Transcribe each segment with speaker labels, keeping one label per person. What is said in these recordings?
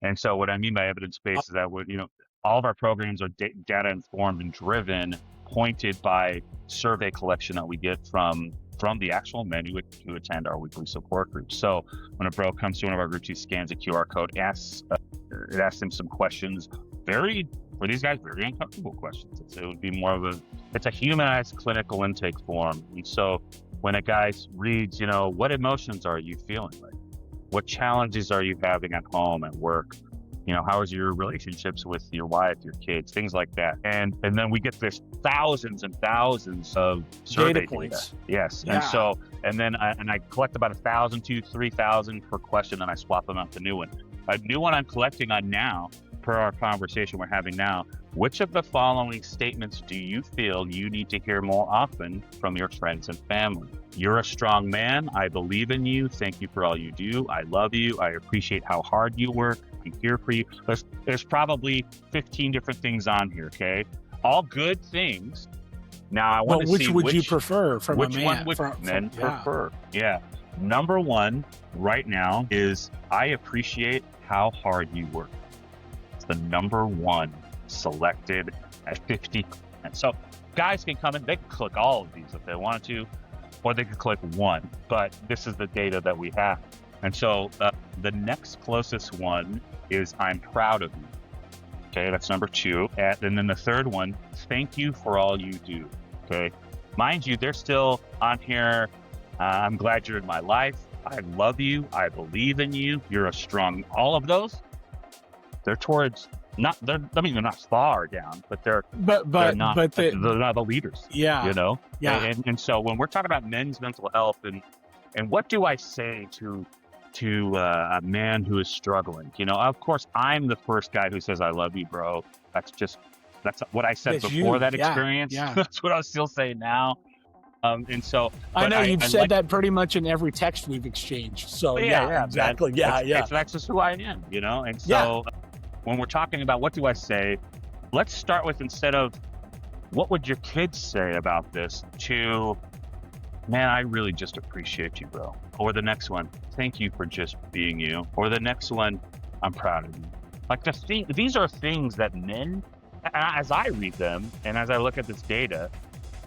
Speaker 1: And so what I mean by evidence-based is that all of our programs are data informed and driven, pointed by survey collection that we get from the actual men who attend our weekly support groups. So when a bro comes to one of our groups, he scans a QR code, it asks him some questions, for these guys, very uncomfortable questions. It would be more of it's a humanized clinical intake form. And so when a guy reads, what emotions are you feeling? Like, what challenges are you having at home, at work? How is your relationships with your wife, your kids, things like that. And then we get this thousands and thousands of survey
Speaker 2: data points.
Speaker 1: Yes.
Speaker 2: Yeah.
Speaker 1: And then I collect about 1,000 to 3,000 per question, and I swap them out to new one. A new one I'm collecting on now, per our conversation we're having now. Which of the following statements do you feel you need to hear more often from your friends and family? You're a strong man. I believe in you. Thank you for all you do. I love you. I appreciate how hard you work. I'm here for you. There's probably 15 different things on here, okay? All good things. Now, I want to see
Speaker 2: which would you prefer from
Speaker 1: which
Speaker 2: a man?
Speaker 1: one would men prefer? Yeah. Number one right now is I appreciate how hard you work. It's the number one selected at 50%. So guys can come in, they can click all of these if they wanted to, or they could click one, but this is the data that we have. And so the next closest one is I'm proud of you. Okay, that's number two. And then the third one, thank you for all you do. Okay, mind you, they're still on here. I'm glad you're in my life. I love you. I believe in you. You're a strong. All of those, they're towards they're not far down, but they're not the leaders.
Speaker 2: Yeah.
Speaker 1: Yeah. And so when we're talking about men's mental health and what do I say to a man who is struggling? Of course, I'm the first guy who says, I love you, bro. That's what I said before that experience. Yeah. That's what I'll still say now. And so
Speaker 2: I know you've said that pretty much in every text we've exchanged. So yeah, exactly.
Speaker 1: That's just who I am, And so when we're talking about what do I say, let's start with, instead of what would your kids say about this, to, man, I really just appreciate you, bro. Or the next one, thank you for just being you. Or the next one, I'm proud of you. Like these are things that men, as I read them and as I look at this data,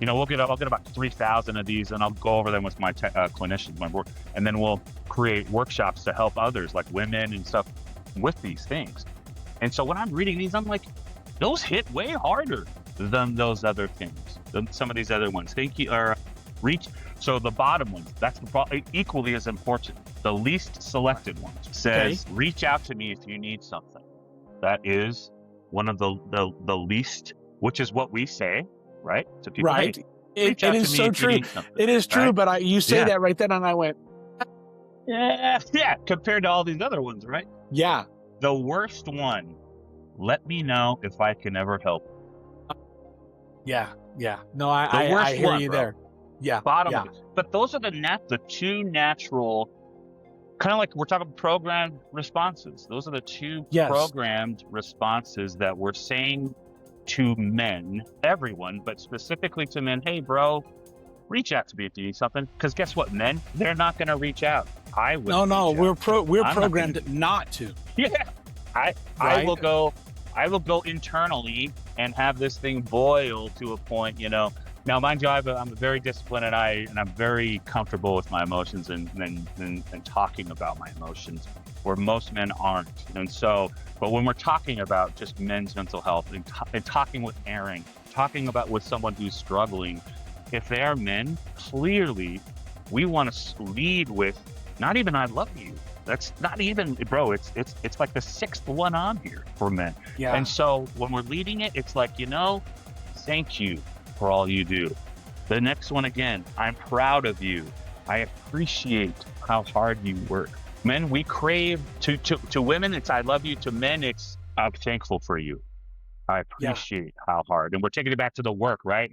Speaker 1: I'll get about 3,000 of these, and I'll go over them with my clinicians, my work, and then we'll create workshops to help others, like women and stuff, with these things. And so when I'm reading these, I'm like, those hit way harder than those other things, than some of these other ones. Thank you, or reach. So the bottom ones, that's equally as important. The least selected ones says, reach out to me if you need something. That is one of the least, which is what we say, right? To people,
Speaker 2: right.
Speaker 1: Hey,
Speaker 2: it is so true. It is true, right? But you say that right then, and I went,
Speaker 1: yeah, compared to all these other ones, right?
Speaker 2: Yeah.
Speaker 1: The worst one, let me know if I can ever help.
Speaker 2: Yeah. No, I hear you there. Yeah.
Speaker 1: Bottom. But those are the two natural, kind of like we're talking programmed responses. Those are the two programmed responses that we're saying to men, everyone, but specifically to men. Hey, bro, reach out to me if you need something. Because guess what, men? They're not going to reach out. I will.
Speaker 2: No, we're programmed not to.
Speaker 1: Yeah, I will go internally and have this thing boil to a point. Now, mind you, I'm very disciplined, and I'm very comfortable with my emotions and talking about my emotions, where most men aren't. And so, but when we're talking about just men's mental health and talking with Aaron, talking about with someone who's struggling, if they are men, clearly we want to lead with not even I love you. That's not even, bro, it's like the sixth one on here for men.
Speaker 2: Yeah.
Speaker 1: And so when we're leading it, it's like, thank you for all you do. The next one again, I'm proud of you. I appreciate how hard you work. Men, we crave to women, it's I love you. To men, it's I'm thankful for you. I appreciate how hard. And we're taking it back to the work, right?